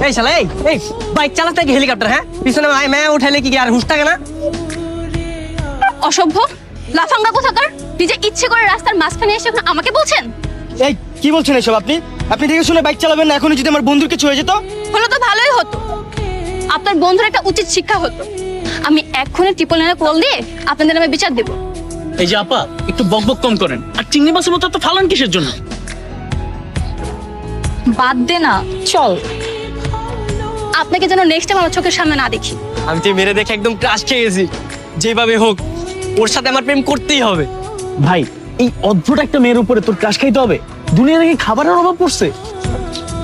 এই শালা এই বাইক চালাতে কি হেলিকপ্টার? হ্যাঁ, পিছনে मैं উঠাইলে কি আর হুশ থাকে না? অসভ্য লাফাঙ্গা কোথাকার, নিজে ইচ্ছে করে রাস্তার মাঝখানে এসে এখন আমাকে বলছেন? এই কি বলছেন এসব? আপনি দেখে শুনে বাইক চালাবেন না। এখনই যদি আমার বন্ধুর কিছু হয়ে যেত? হলো তো ভালোই হতো, আপনার বন্ধুর একটা উচিত শিক্ষা হতো। আমি এক্ষুনি ট্রিপল নাইনে কল দিয়ে আপনাদের নামে বিচার দেব। এই যে আপা, একটু বকবক কম করেন। আর চিংড়ি মাছের মতো তো ফালান কিসের জন্য? বাদ দে না, চল। আপনাকে যেন নেক্সট টাইম আমার চোখের সামনে না দেখি। আমি তো মেরে দেখে একদম ক্রাশ খেয়ে গেছি। যেভাবে হোক ওর সাথে আমার প্রেম করতেই হবে। ভাই, এই অদ্ভুত একটা মেয়ের উপরে তোর ক্রাশ খাইতে হবে? দুনিয়া নাকি খাবারের অভাব পড়ছে?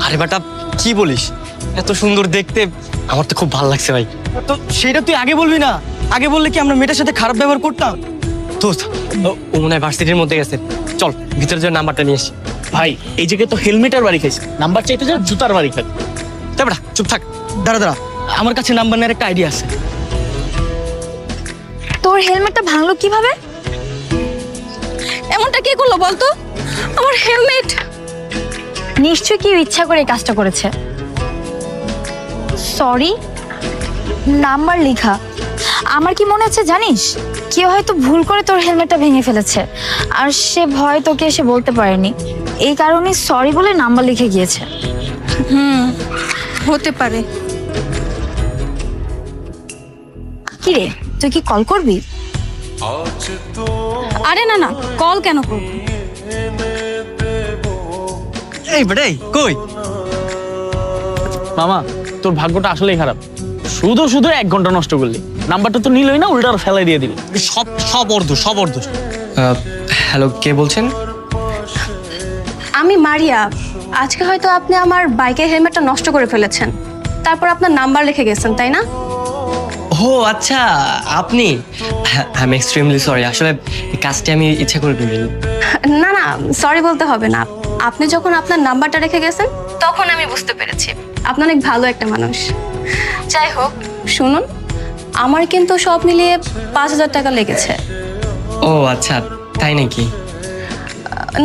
আরে বেটা কি বলিস, এত সুন্দর দেখতে, আমার তো খুব ভালো লাগছে ভাই। তো সেটা তুই আগে বলবি না? আগে বললে কি আমরা মেয়েটার সাথে খারাপ ব্যবহার করতাম? দোস্ত, ও মনে হয় ভার্সিটির মধ্যে গেছে। চল ভিতরে যে নাম্বারটা নিয়ে আসি। ভাই, এই জায়গায় তো হেলমেটের বাড়ি খাইছে, নাম্বার চাইতে যা জুতার বাড়ি খাই। তা বেটা চুপ থাক। দাঁড়া, আমার কাছে নাম্বার নেওয়ার একটা আইডিয়া আছে। তোর হেলমেটটা ভাঙলো কিভাবে? এমনটা কে করলো বলতো? আমার হেলমেট নিশ্চয়ই কেউ ইচ্ছা করে এই কাজটা করেছে। সরি, নাম্বার লেখা। আমার কি মনে হচ্ছে জানিস, কেউ হয়তো ভুল করে তোর হেলমেটটা ভেঙে ফেলেছে, আর সে ভয় তোকে এসে বলতে পারেনি, এই কারণে সরি বলে নাম্বার লিখে গিয়েছে। হতে পারে। কি রে, তুই কি কল করবি? আরে না না, কল কেন করব? এই বেটাই কই? মামা, তোর ভাগ্যটা আসলেই খারাপ। শুধু শুধু 1 ঘন্টা নষ্ট করলি। নাম্বারটা তো নিলই না, উল্টা ফেলাই দিয়ে দিলি। সব অর্ধ। হ্যালো, কে বলছেন? আমি মারিয়া। আজকে হয়তো আপনি আমার বাইকের হেলমেটটা নষ্ট করে ফেলেছেন, তারপর আপনার নাম্বার লিখে গেছেন, তাই না? ও আচ্ছা, আপনি। আই এম এক্সট্রিমলি সরি, আসলে এই কাজটি আমি ইচ্ছা করে করিনি। না না, সরি বলতে হবে না। আপনি যখন আপনার নাম্বারটা রেখে গেছেন তখন আমি বুঝতে পেরেছি আপনি অনেক ভালো একটা মানুষ। যাই হোক, শুনুন, আমার কিন্তু সব মিলিয়ে 5,000 টাকা লেগেছে। ও আচ্ছা, তাই নাকি?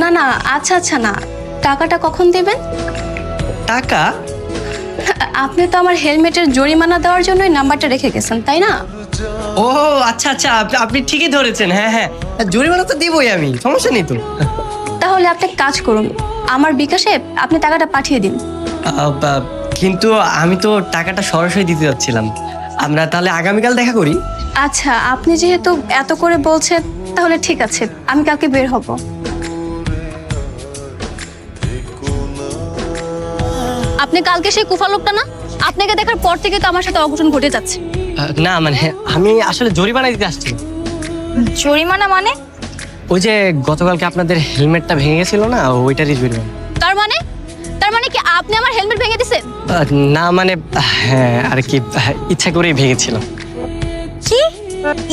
না না, আচ্ছা না, টাকাটা কখন দেবেন? টাকা? আপনি তো আমার হেলমেটের জরিমানা দেওয়ার জন্যই নাম্বারটা রেখে গেছেন, তাই না? ও আচ্ছা, আপনি ঠিকই ধরেছেন। হ্যাঁ, জরিমানা তো দিবই আমি, সমস্যা নেই তো। তাহলে আপনি এক কাজ করুন, আমার বিকাশে আপনি টাকাটা পাঠিয়ে দিন। কিন্তু আমি তো টাকাটা সরাসরি দিতে যাচ্ছিলাম। আমরা তাহলে আগামীকাল দেখা করি। আচ্ছা, আপনি যেহেতু এত করে বলছেন তাহলে ঠিক আছে, আমি কালকে বের হব। আপনি কালকে সেই কুফা লোকটা না? আপনাকে দেখার পর থেকে তো আমার সাথে অঘটন ঘটে যাচ্ছে। না মানে আমি আসলে জরিমানা দিতে আসছি। জরিমানা মানে? ওই যে গতকালকে আপনাদের হেলমেটটা ভেঙে গেছিল না, ওইটারই জরিমানা। তার মানে কি আপনি আমার হেলমেট ভেঙে দিছেন? না মানে হ্যাঁ আর কি, ইচ্ছা করেই ভেঙেছিলাম। কি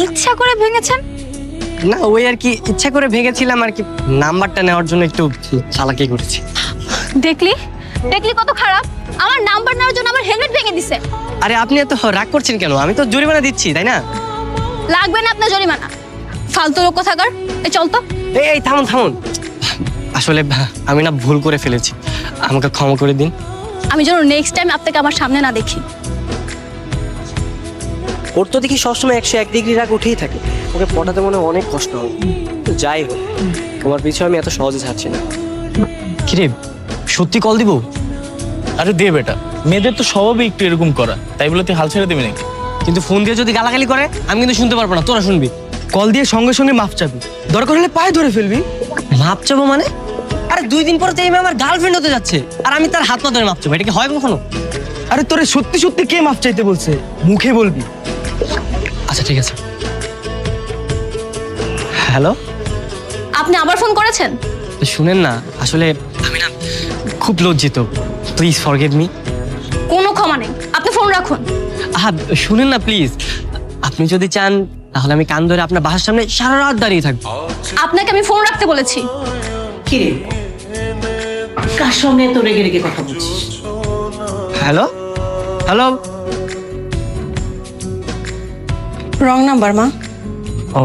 ইচ্ছা করে ভেঙেছেন? না ওই আর কি, ইচ্ছা করে ভেঙেছিলাম আর কি, নাম্বারটা নেওয়ার জন্য একটু চালাকি করেছি। দেখলি কত খারাপ, আমার নাম্বার নেওয়ার জন্য আমার হেলমেট ভেঙে দিছে। আরে আপনি এত রাগ করছেন কেন? আমি তো জরিমানা দিচ্ছি, তাই না? লাগবে না আপনার জরিমানা, ফালতু লোক কোথাকার। এই চল তো। এই থামুন। আসলে আমি না ভুল করে ফেলেছি, আমাকে ক্ষমা করে দিন। আমি যেন নেক্সট টাইম আপনাকে আমার সামনে না দেখি। ওর তো দেখি সবসময় 101 ডিগ্রি রাগ উঠেই থাকে। ওকে পটাতে মনে হয় অনেক কষ্ট হবে। তো যাই হোক, তোমার পিছু আমি এত সহজে ছাড়ছি না। কিরে, সত্যি কল দিব? আরে দে বেটা, মেয়েদের তো স্বভাবই একটু এরকম করা, তাই বলে তুই হাল ছেড়ে দিবি নাকি? কিন্তু ফোন দিয়ে যদি গালাগালি করে আমি কিন্তু শুনতে পারবো না, তোরা শুনবি। কল দিয়ে সঙ্গে সঙ্গে মাফ চাবি, দরকার হলে পায়ে ধরে ফেলবি। মাপ চাবো মানে? আরে 2 দিন পরে তো এই মেয়ে আমার গার্লফ্রেন্ড হতে যাচ্ছে, আর আমি তার হাত পা ধরে মাপ চাবো? এটা কি হয় কখনো? আরে তোরে সত্যি কে মাফ চাইতে বলছে? মুখে বলবি। আচ্ছা ঠিক আছে। হ্যালো, আপনি আবার ফোন করেছেন? শুনেন না, আসলে আমি না খুব লজ্জিত, প্লিজ ফরগেট মি। কোনো ক্ষমা নেই, আপনি ফোন রাখুন। শুনেন না প্লিজ, আপনি যদি চান তাহলে আমি কান ধরে আপনার বাসার সামনে সারা রাত দাঁড়িয়ে থাকবো। আপনাকে আমি ফোন রাখতে বলেছি। কিরে, কার সঙ্গে এত রেগে রেগে কথা বলছিস? হ্যালো, রং নাম্বার মা। ও